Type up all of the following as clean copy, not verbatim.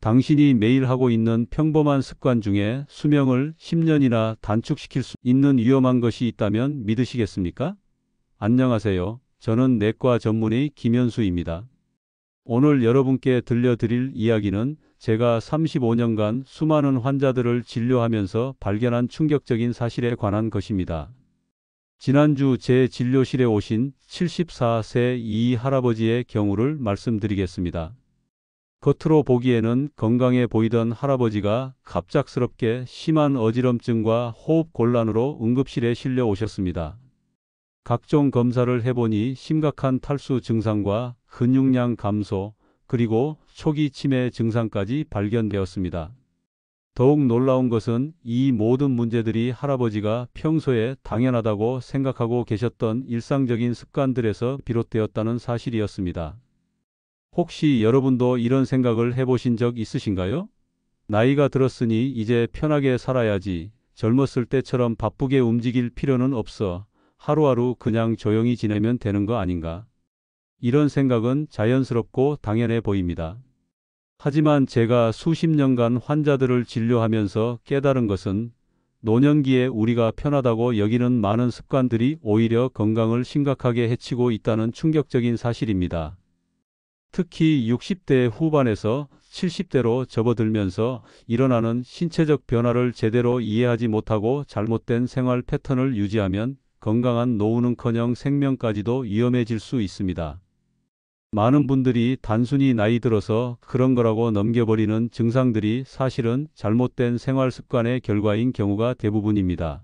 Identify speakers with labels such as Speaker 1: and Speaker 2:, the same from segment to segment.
Speaker 1: 당신이 매일 하고 있는 평범한 습관 중에 수명을 10년이나 단축시킬 수 있는 위험한 것이 있다면 믿으시겠습니까? 안녕하세요. 저는 내과 전문의 김현수입니다. 오늘 여러분께 들려드릴 이야기는 제가 35년간 수많은 환자들을 진료하면서 발견한 충격적인 사실에 관한 것입니다. 지난주 제 진료실에 오신 74세 이 할아버지의 경우를 말씀드리겠습니다. 겉으로 보기에는 건강해 보이던 할아버지가 갑작스럽게 심한 어지럼증과 호흡 곤란으로 응급실에 실려 오셨습니다. 각종 검사를 해보니 심각한 탈수 증상과 근육량 감소, 그리고 초기 치매 증상까지 발견되었습니다. 더욱 놀라운 것은 이 모든 문제들이 할아버지가 평소에 당연하다고 생각하고 계셨던 일상적인 습관들에서 비롯되었다는 사실이었습니다. 혹시 여러분도 이런 생각을 해보신 적 있으신가요? 나이가 들었으니 이제 편하게 살아야지. 젊었을 때처럼 바쁘게 움직일 필요는 없어. 하루하루 그냥 조용히 지내면 되는 거 아닌가? 이런 생각은 자연스럽고 당연해 보입니다. 하지만 제가 수십 년간 환자들을 진료하면서 깨달은 것은 노년기에 우리가 편하다고 여기는 많은 습관들이 오히려 건강을 심각하게 해치고 있다는 충격적인 사실입니다. 특히 60대 후반에서 70대로 접어들면서 일어나는 신체적 변화를 제대로 이해하지 못하고 잘못된 생활 패턴을 유지하면 건강한 노후는커녕 생명까지도 위험해질 수 있습니다. 많은 분들이 단순히 나이 들어서 그런 거라고 넘겨버리는 증상들이 사실은 잘못된 생활 습관의 결과인 경우가 대부분입니다.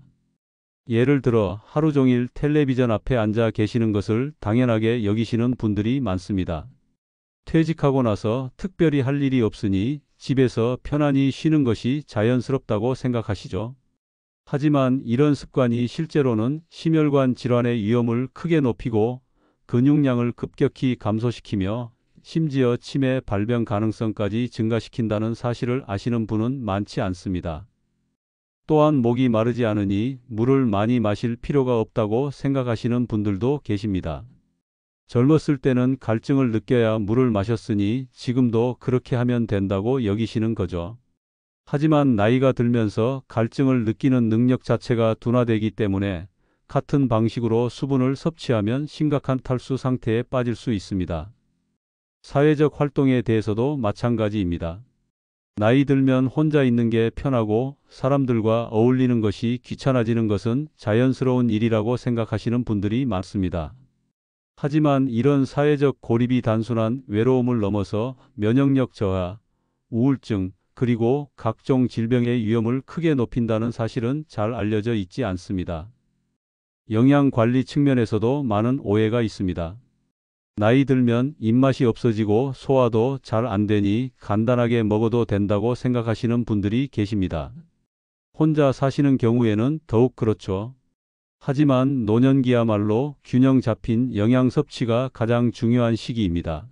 Speaker 1: 예를 들어 하루 종일 텔레비전 앞에 앉아 계시는 것을 당연하게 여기시는 분들이 많습니다. 퇴직하고 나서 특별히 할 일이 없으니 집에서 편안히 쉬는 것이 자연스럽다고 생각하시죠. 하지만 이런 습관이 실제로는 심혈관 질환의 위험을 크게 높이고 근육량을 급격히 감소시키며 심지어 치매 발병 가능성까지 증가시킨다는 사실을 아시는 분은 많지 않습니다. 또한 목이 마르지 않으니 물을 많이 마실 필요가 없다고 생각하시는 분들도 계십니다. 젊었을 때는 갈증을 느껴야 물을 마셨으니 지금도 그렇게 하면 된다고 여기시는 거죠. 하지만 나이가 들면서 갈증을 느끼는 능력 자체가 둔화되기 때문에 같은 방식으로 수분을 섭취하면 심각한 탈수 상태에 빠질 수 있습니다. 사회적 활동에 대해서도 마찬가지입니다. 나이 들면 혼자 있는 게 편하고 사람들과 어울리는 것이 귀찮아지는 것은 자연스러운 일이라고 생각하시는 분들이 많습니다. 하지만 이런 사회적 고립이 단순한 외로움을 넘어서 면역력 저하, 우울증, 그리고 각종 질병의 위험을 크게 높인다는 사실은 잘 알려져 있지 않습니다. 영양 관리 측면에서도 많은 오해가 있습니다. 나이 들면 입맛이 없어지고 소화도 잘 안 되니 간단하게 먹어도 된다고 생각하시는 분들이 계십니다. 혼자 사시는 경우에는 더욱 그렇죠. 하지만 노년기야말로 균형 잡힌 영양 섭취가 가장 중요한 시기입니다.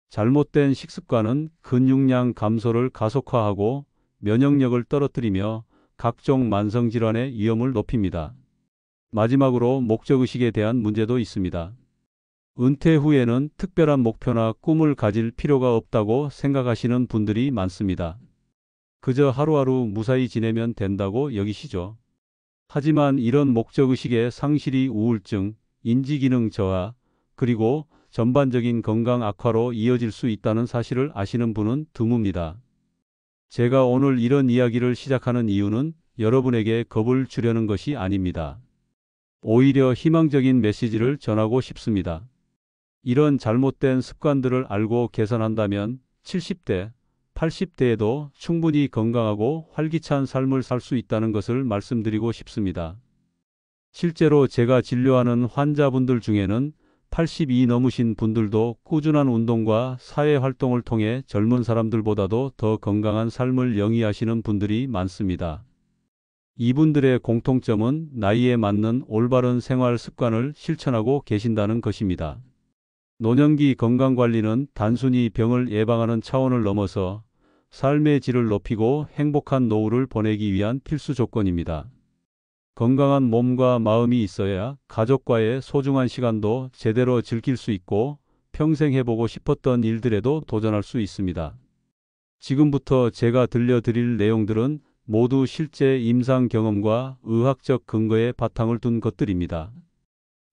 Speaker 1: 잘못된 식습관은 근육량 감소를 가속화하고 면역력을 떨어뜨리며 각종 만성질환의 위험을 높입니다. 마지막으로 목적의식에 대한 문제도 있습니다. 은퇴 후에는 특별한 목표나 꿈을 가질 필요가 없다고 생각하시는 분들이 많습니다. 그저 하루하루 무사히 지내면 된다고 여기시죠. 하지만 이런 목적의식의 상실이 우울증, 인지기능 저하, 그리고 전반적인 건강 악화로 이어질 수 있다는 사실을 아시는 분은 드뭅니다. 제가 오늘 이런 이야기를 시작하는 이유는 여러분에게 겁을 주려는 것이 아닙니다. 오히려 희망적인 메시지를 전하고 싶습니다. 이런 잘못된 습관들을 알고 개선한다면 70대, 80대에도 충분히 건강하고 활기찬 삶을 살 수 있다는 것을 말씀드리고 싶습니다. 실제로 제가 진료하는 환자분들 중에는 80이 넘으신 분들도 꾸준한 운동과 사회활동을 통해 젊은 사람들보다도 더 건강한 삶을 영위하시는 분들이 많습니다. 이분들의 공통점은 나이에 맞는 올바른 생활 습관을 실천하고 계신다는 것입니다. 노년기 건강관리는 단순히 병을 예방하는 차원을 넘어서 삶의 질을 높이고 행복한 노후를 보내기 위한 필수 조건입니다. 건강한 몸과 마음이 있어야 가족과의 소중한 시간도 제대로 즐길 수 있고 평생 해보고 싶었던 일들에도 도전할 수 있습니다. 지금부터 제가 들려드릴 내용들은 모두 실제 임상 경험과 의학적 근거에 바탕을 둔 것들입니다.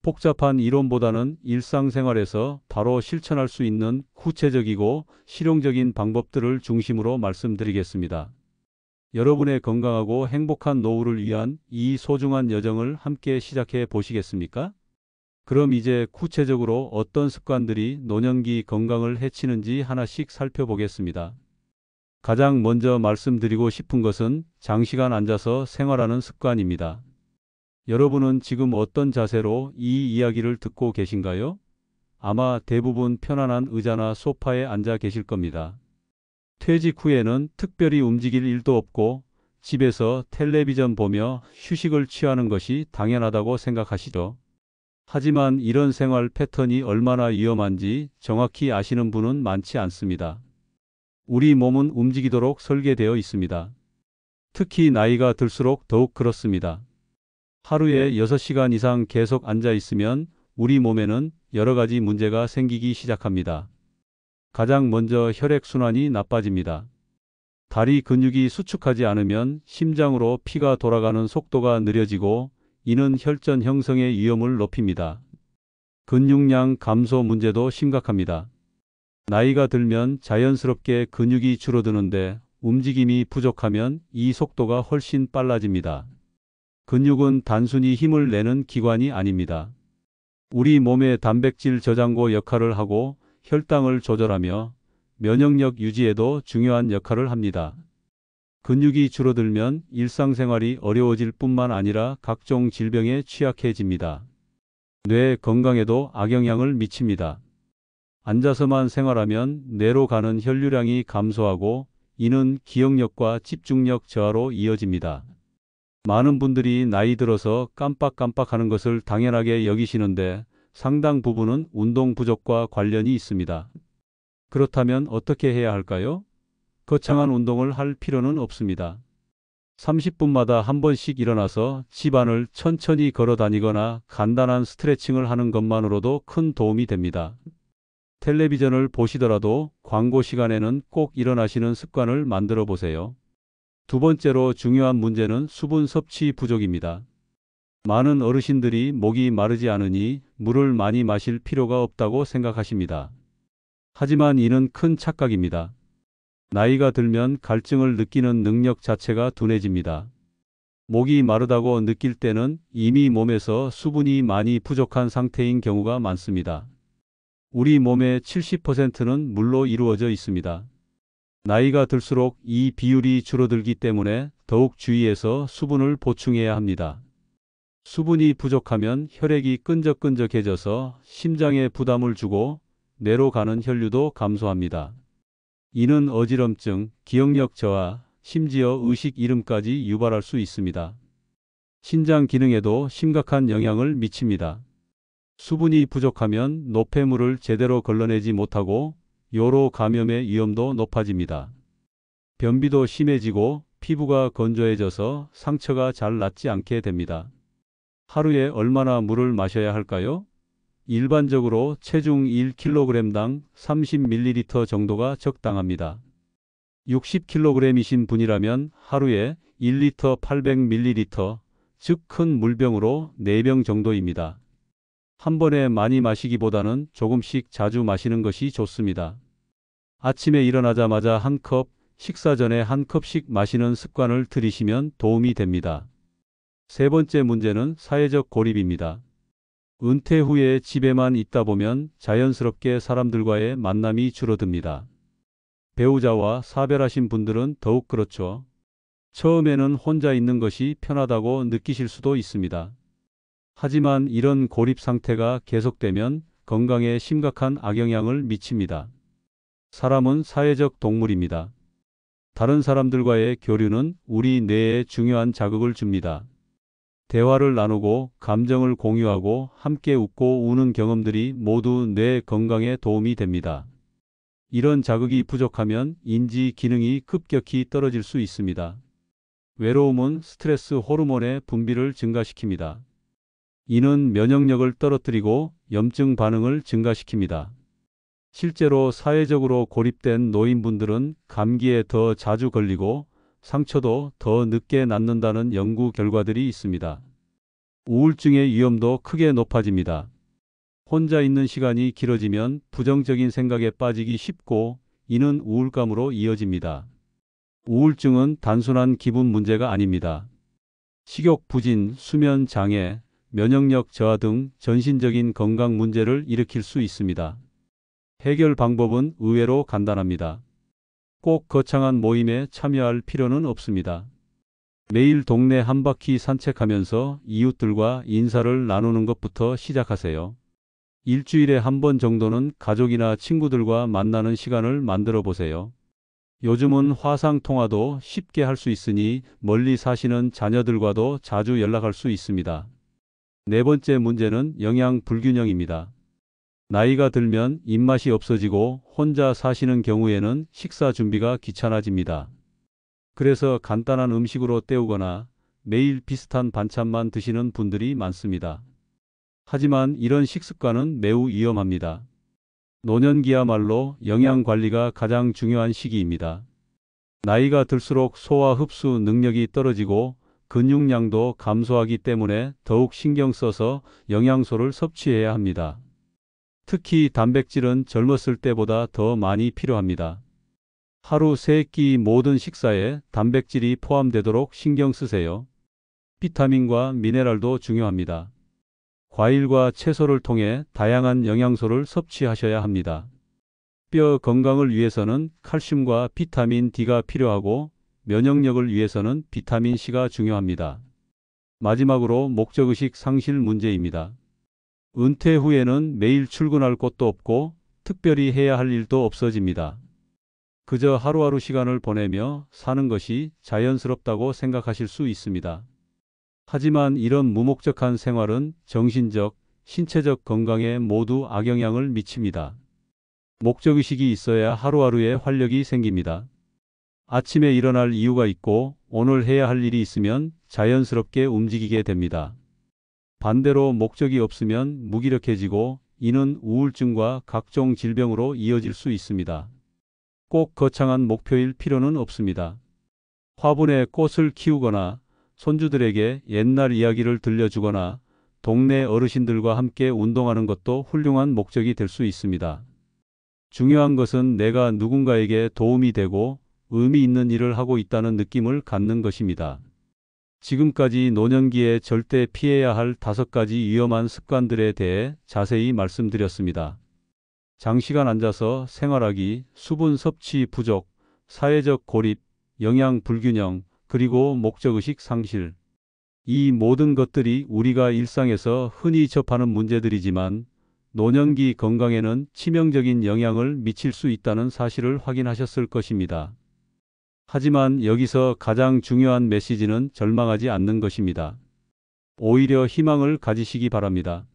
Speaker 1: 복잡한 이론보다는 일상생활에서 바로 실천할 수 있는 구체적이고 실용적인 방법들을 중심으로 말씀드리겠습니다. 여러분의 건강하고 행복한 노후를 위한 이 소중한 여정을 함께 시작해 보시겠습니까? 그럼 이제 구체적으로 어떤 습관들이 노년기 건강을 해치는지 하나씩 살펴보겠습니다. 가장 먼저 말씀드리고 싶은 것은 장시간 앉아서 생활하는 습관입니다. 여러분은 지금 어떤 자세로 이 이야기를 듣고 계신가요? 아마 대부분 편안한 의자나 소파에 앉아 계실 겁니다. 퇴직 후에는 특별히 움직일 일도 없고 집에서 텔레비전 보며 휴식을 취하는 것이 당연하다고 생각하시죠. 하지만 이런 생활 패턴이 얼마나 위험한지 정확히 아시는 분은 많지 않습니다. 우리 몸은 움직이도록 설계되어 있습니다. 특히 나이가 들수록 더욱 그렇습니다. 하루에 6시간 이상 계속 앉아 있으면 우리 몸에는 여러 가지 문제가 생기기 시작합니다. 가장 먼저 혈액순환이 나빠집니다. 다리 근육이 수축하지 않으면 심장으로 피가 돌아가는 속도가 느려지고 이는 혈전 형성의 위험을 높입니다. 근육량 감소 문제도 심각합니다. 나이가 들면 자연스럽게 근육이 줄어드는데 움직임이 부족하면 이 속도가 훨씬 빨라집니다. 근육은 단순히 힘을 내는 기관이 아닙니다. 우리 몸의 단백질 저장고 역할을 하고 혈당을 조절하며 면역력 유지에도 중요한 역할을 합니다. 근육이 줄어들면 일상생활이 어려워질 뿐만 아니라 각종 질병에 취약해집니다. 뇌 건강에도 악영향을 미칩니다. 앉아서만 생활하면 뇌로 가는 혈류량이 감소하고 이는 기억력과 집중력 저하로 이어집니다. 많은 분들이 나이 들어서 깜빡깜빡하는 것을 당연하게 여기시는데 상당 부분은 운동 부족과 관련이 있습니다. 그렇다면 어떻게 해야 할까요? 거창한 운동을 할 필요는 없습니다. 30분마다 한 번씩 일어나서 집안을 천천히 걸어 다니거나 간단한 스트레칭을 하는 것만으로도 큰 도움이 됩니다. 텔레비전을 보시더라도 광고 시간에는 꼭 일어나시는 습관을 만들어 보세요. 두 번째로 중요한 문제는 수분 섭취 부족입니다. 많은 어르신들이 목이 마르지 않으니 물을 많이 마실 필요가 없다고 생각하십니다. 하지만 이는 큰 착각입니다. 나이가 들면 갈증을 느끼는 능력 자체가 둔해집니다. 목이 마르다고 느낄 때는 이미 몸에서 수분이 많이 부족한 상태인 경우가 많습니다. 우리 몸의 70%는 물로 이루어져 있습니다. 나이가 들수록 이 비율이 줄어들기 때문에 더욱 주의해서 수분을 보충해야 합니다. 수분이 부족하면 혈액이 끈적끈적해져서 심장에 부담을 주고 뇌로 가는 혈류도 감소합니다. 이는 어지럼증, 기억력 저하, 심지어 의식 잃음까지 유발할 수 있습니다. 신장 기능에도 심각한 영향을 미칩니다. 수분이 부족하면 노폐물을 제대로 걸러내지 못하고 요로 감염의 위험도 높아집니다. 변비도 심해지고 피부가 건조해져서 상처가 잘 낫지 않게 됩니다. 하루에 얼마나 물을 마셔야 할까요? 일반적으로 체중 1kg당 30ml 정도가 적당합니다. 60kg이신 분이라면 하루에 1리터 800ml, 즉 큰 물병으로 4병 정도입니다. 한 번에 많이 마시기보다는 조금씩 자주 마시는 것이 좋습니다. 아침에 일어나자마자 한 컵, 식사 전에 한 컵씩 마시는 습관을 들이시면 도움이 됩니다. 세 번째 문제는 사회적 고립입니다. 은퇴 후에 집에만 있다 보면 자연스럽게 사람들과의 만남이 줄어듭니다. 배우자와 사별하신 분들은 더욱 그렇죠. 처음에는 혼자 있는 것이 편하다고 느끼실 수도 있습니다. 하지만 이런 고립 상태가 계속되면 건강에 심각한 악영향을 미칩니다. 사람은 사회적 동물입니다. 다른 사람들과의 교류는 우리 뇌에 중요한 자극을 줍니다. 대화를 나누고 감정을 공유하고 함께 웃고 우는 경험들이 모두 뇌 건강에 도움이 됩니다. 이런 자극이 부족하면 인지 기능이 급격히 떨어질 수 있습니다. 외로움은 스트레스 호르몬의 분비를 증가시킵니다. 이는 면역력을 떨어뜨리고 염증 반응을 증가시킵니다. 실제로 사회적으로 고립된 노인분들은 감기에 더 자주 걸리고 상처도 더 늦게 낫는다는 연구 결과들이 있습니다. 우울증의 위험도 크게 높아집니다. 혼자 있는 시간이 길어지면 부정적인 생각에 빠지기 쉽고 이는 우울감으로 이어집니다. 우울증은 단순한 기분 문제가 아닙니다. 식욕 부진, 수면 장애, 면역력 저하 등 전신적인 건강 문제를 일으킬 수 있습니다. 해결 방법은 의외로 간단합니다. 꼭 거창한 모임에 참여할 필요는 없습니다. 매일 동네 한 바퀴 산책하면서 이웃들과 인사를 나누는 것부터 시작하세요. 일주일에 한 번 정도는 가족이나 친구들과 만나는 시간을 만들어 보세요. 요즘은 화상 통화도 쉽게 할 수 있으니 멀리 사시는 자녀들과도 자주 연락할 수 있습니다. 네 번째 문제는 영양 불균형입니다. 나이가 들면 입맛이 없어지고 혼자 사시는 경우에는 식사 준비가 귀찮아집니다. 그래서 간단한 음식으로 때우거나 매일 비슷한 반찬만 드시는 분들이 많습니다. 하지만 이런 식습관은 매우 위험합니다. 노년기야말로 영양 관리가 가장 중요한 시기입니다. 나이가 들수록 소화 흡수 능력이 떨어지고 근육량도 감소하기 때문에 더욱 신경 써서 영양소를 섭취해야 합니다. 특히 단백질은 젊었을 때보다 더 많이 필요합니다. 하루 3끼 모든 식사에 단백질이 포함되도록 신경 쓰세요. 비타민과 미네랄도 중요합니다. 과일과 채소를 통해 다양한 영양소를 섭취하셔야 합니다. 뼈 건강을 위해서는 칼슘과 비타민 D가 필요하고 면역력을 위해서는 비타민 C가 중요합니다. 마지막으로 목적의식 상실 문제입니다. 은퇴 후에는 매일 출근할 곳도 없고 특별히 해야 할 일도 없어집니다. 그저 하루하루 시간을 보내며 사는 것이 자연스럽다고 생각하실 수 있습니다. 하지만 이런 무목적한 생활은 정신적, 신체적 건강에 모두 악영향을 미칩니다. 목적의식이 있어야 하루하루에 활력이 생깁니다. 아침에 일어날 이유가 있고 오늘 해야 할 일이 있으면 자연스럽게 움직이게 됩니다. 반대로 목적이 없으면 무기력해지고 이는 우울증과 각종 질병으로 이어질 수 있습니다. 꼭 거창한 목표일 필요는 없습니다. 화분에 꽃을 키우거나 손주들에게 옛날 이야기를 들려주거나 동네 어르신들과 함께 운동하는 것도 훌륭한 목적이 될 수 있습니다. 중요한 것은 내가 누군가에게 도움이 되고 의미 있는 일을 하고 있다는 느낌을 갖는 것입니다. 지금까지 노년기에 절대 피해야 할 5가지 위험한 습관들에 대해 자세히 말씀드렸습니다. 장시간 앉아서 생활하기, 수분 섭취 부족, 사회적 고립, 영양 불균형, 그리고 목적의식 상실. 이 모든 것들이 우리가 일상에서 흔히 접하는 문제들이지만 노년기 건강에는 치명적인 영향을 미칠 수 있다는 사실을 확인하셨을 것입니다. 하지만 여기서 가장 중요한 메시지는 절망하지 않는 것입니다. 오히려 희망을 가지시기 바랍니다.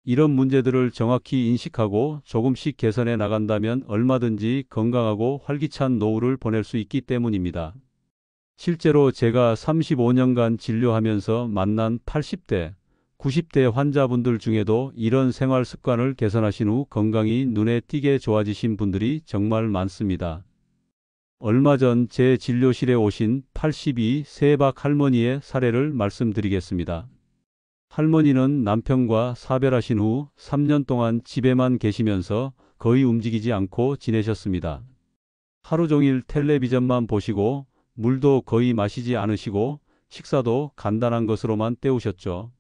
Speaker 1: 이런 문제들을 정확히 인식하고 조금씩 개선해 나간다면 얼마든지 건강하고 활기찬 노후를 보낼 수 있기 때문입니다. 실제로 제가 35년간 진료하면서 만난 80대, 90대 환자분들 중에도 이런 생활 습관을 개선하신 후 건강이 눈에 띄게 좋아지신 분들이 정말 많습니다. 얼마 전 제 진료실에 오신 82 세박 할머니의 사례를 말씀드리겠습니다. 할머니는 남편과 사별하신 후 3년 동안 집에만 계시면서 거의 움직이지 않고 지내셨습니다. 하루 종일 텔레비전만 보시고 물도 거의 마시지 않으시고 식사도 간단한 것으로만 때우셨죠.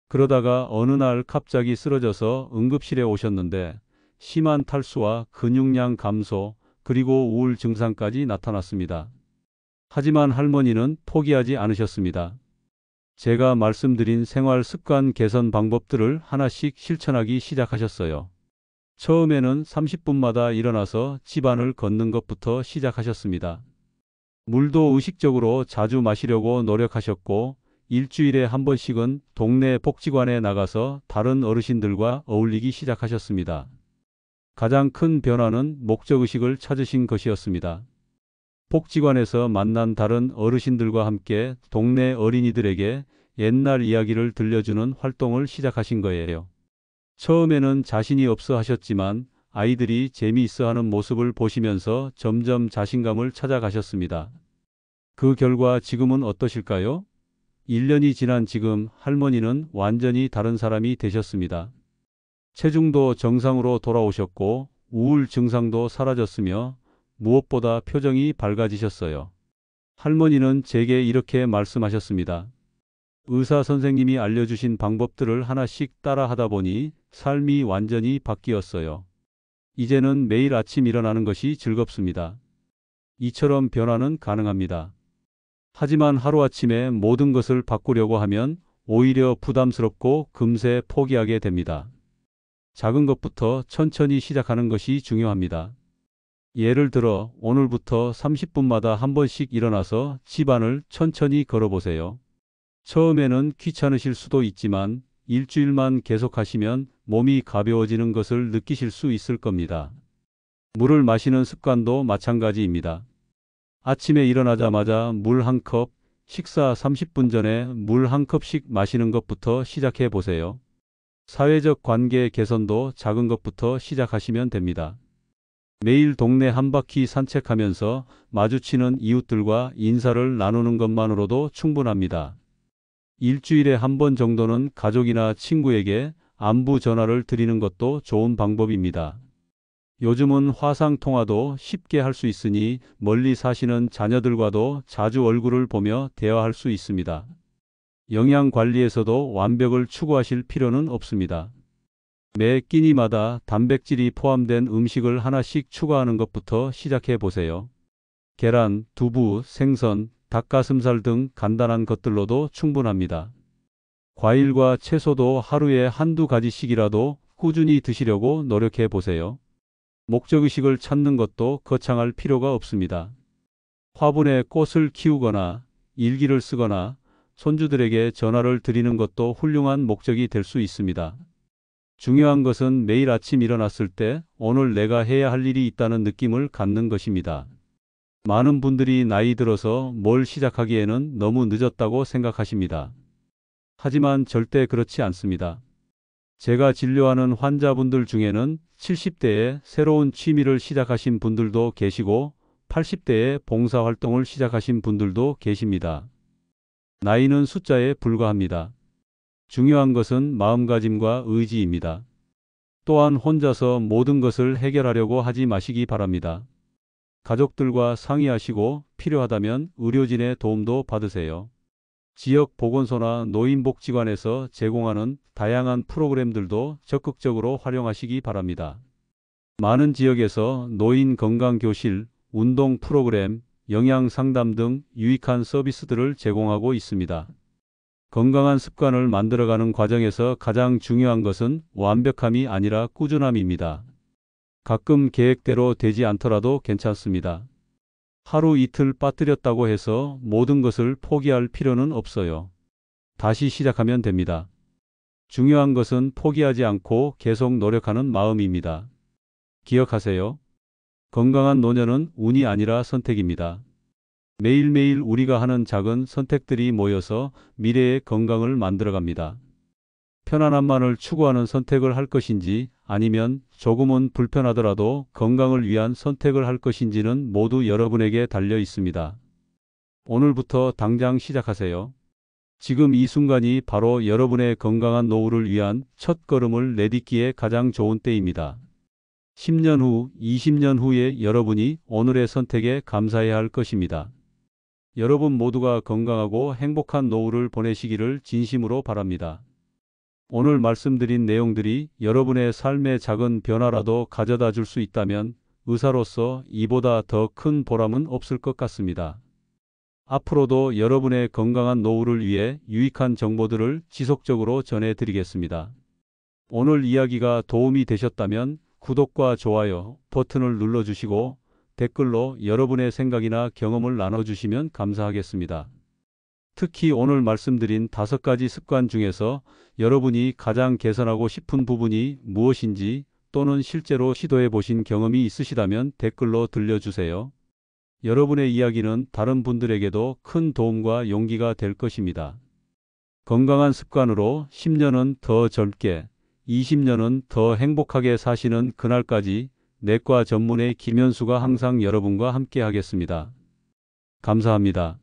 Speaker 1: 그러다가 어느 날 갑자기 쓰러져서 응급실에 오셨는데 심한 탈수와 근육량 감소, 그리고 우울 증상까지 나타났습니다. 하지만 할머니는 포기하지 않으셨습니다. 제가 말씀드린 생활 습관 개선 방법들을 하나씩 실천하기 시작하셨어요. 처음에는 30분마다 일어나서 집안을 걷는 것부터 시작하셨습니다. 물도 의식적으로 자주 마시려고 노력하셨고 일주일에 한 번씩은 동네 복지관에 나가서 다른 어르신들과 어울리기 시작하셨습니다. 가장 큰 변화는 목적의식을 찾으신 것이었습니다. 복지관에서 만난 다른 어르신들과 함께 동네 어린이들에게 옛날 이야기를 들려주는 활동을 시작하신 거예요. 처음에는 자신이 없어 하셨지만 아이들이 재미있어하는 모습을 보시면서 점점 자신감을 찾아가셨습니다. 그 결과 지금은 어떠실까요? 1년이 지난 지금 할머니는 완전히 다른 사람이 되셨습니다. 체중도 정상으로 돌아오셨고 우울 증상도 사라졌으며 무엇보다 표정이 밝아지셨어요. 할머니는 제게 이렇게 말씀하셨습니다. 의사 선생님이 알려주신 방법들을 하나씩 따라 하다 보니 삶이 완전히 바뀌었어요. 이제는 매일 아침 일어나는 것이 즐겁습니다. 이처럼 변화는 가능합니다. 하지만 하루아침에 모든 것을 바꾸려고 하면 오히려 부담스럽고 금세 포기하게 됩니다. 작은 것부터 천천히 시작하는 것이 중요합니다. 예를 들어 오늘부터 30분마다 한 번씩 일어나서 집안을 천천히 걸어보세요. 처음에는 귀찮으실 수도 있지만 일주일만 계속하시면 몸이 가벼워지는 것을 느끼실 수 있을 겁니다. 물을 마시는 습관도 마찬가지입니다. 아침에 일어나자마자 물 한 컵, 식사 30분 전에 물 한 컵씩 마시는 것부터 시작해 보세요. 사회적 관계 개선도 작은 것부터 시작하시면 됩니다. 매일 동네 한 바퀴 산책하면서 마주치는 이웃들과 인사를 나누는 것만으로도 충분합니다. 일주일에 한 번 정도는 가족이나 친구에게 안부 전화를 드리는 것도 좋은 방법입니다. 요즘은 화상 통화도 쉽게 할 수 있으니 멀리 사시는 자녀들과도 자주 얼굴을 보며 대화할 수 있습니다. 영양 관리에서도 완벽을 추구하실 필요는 없습니다. 매 끼니마다 단백질이 포함된 음식을 하나씩 추가하는 것부터 시작해 보세요. 계란, 두부, 생선, 닭가슴살 등 간단한 것들로도 충분합니다. 과일과 채소도 하루에 한두 가지씩이라도 꾸준히 드시려고 노력해 보세요. 목적의식을 찾는 것도 거창할 필요가 없습니다. 화분에 꽃을 키우거나 일기를 쓰거나 손주들에게 전화를 드리는 것도 훌륭한 목적이 될 수 있습니다. 중요한 것은 매일 아침 일어났을 때 오늘 내가 해야 할 일이 있다는 느낌을 갖는 것입니다. 많은 분들이 나이 들어서 뭘 시작하기에는 너무 늦었다고 생각하십니다. 하지만 절대 그렇지 않습니다. 제가 진료하는 환자분들 중에는 70대에 새로운 취미를 시작하신 분들도 계시고 80대에 봉사활동을 시작하신 분들도 계십니다. 나이는 숫자에 불과합니다. 중요한 것은 마음가짐과 의지입니다. 또한 혼자서 모든 것을 해결하려고 하지 마시기 바랍니다. 가족들과 상의하시고 필요하다면 의료진의 도움도 받으세요. 지역 보건소나 노인복지관에서 제공하는 다양한 프로그램들도 적극적으로 활용하시기 바랍니다. 많은 지역에서 노인 건강교실, 운동 프로그램, 영양 상담 등 유익한 서비스들을 제공하고 있습니다. 건강한 습관을 만들어가는 과정에서 가장 중요한 것은 완벽함이 아니라 꾸준함입니다. 가끔 계획대로 되지 않더라도 괜찮습니다. 하루 이틀 빠뜨렸다고 해서 모든 것을 포기할 필요는 없어요. 다시 시작하면 됩니다. 중요한 것은 포기하지 않고 계속 노력하는 마음입니다. 기억하세요. 건강한 노년은 운이 아니라 선택입니다. 매일매일 우리가 하는 작은 선택들이 모여서 미래의 건강을 만들어갑니다. 편안함만을 추구하는 선택을 할 것인지 아니면 조금은 불편하더라도 건강을 위한 선택을 할 것인지는 모두 여러분에게 달려 있습니다. 오늘부터 당장 시작하세요. 지금 이 순간이 바로 여러분의 건강한 노후를 위한 첫 걸음을 내딛기에 가장 좋은 때입니다. 10년 후, 20년 후에 여러분이 오늘의 선택에 감사해야 할 것입니다. 여러분 모두가 건강하고 행복한 노후를 보내시기를 진심으로 바랍니다. 오늘 말씀드린 내용들이 여러분의 삶에 작은 변화라도 가져다 줄 수 있다면 의사로서 이보다 더 큰 보람은 없을 것 같습니다. 앞으로도 여러분의 건강한 노후를 위해 유익한 정보들을 지속적으로 전해드리겠습니다. 오늘 이야기가 도움이 되셨다면 구독과 좋아요 버튼을 눌러주시고 댓글로 여러분의 생각이나 경험을 나눠주시면 감사하겠습니다. 특히 오늘 말씀드린 5가지 습관 중에서 여러분이 가장 개선하고 싶은 부분이 무엇인지 또는 실제로 시도해 보신 경험이 있으시다면 댓글로 들려주세요. 여러분의 이야기는 다른 분들에게도 큰 도움과 용기가 될 것입니다. 건강한 습관으로 10년은 더 젊게, 20년은 더 행복하게 사시는 그날까지 내과 전문의 김현수가 항상 여러분과 함께 하겠습니다. 감사합니다.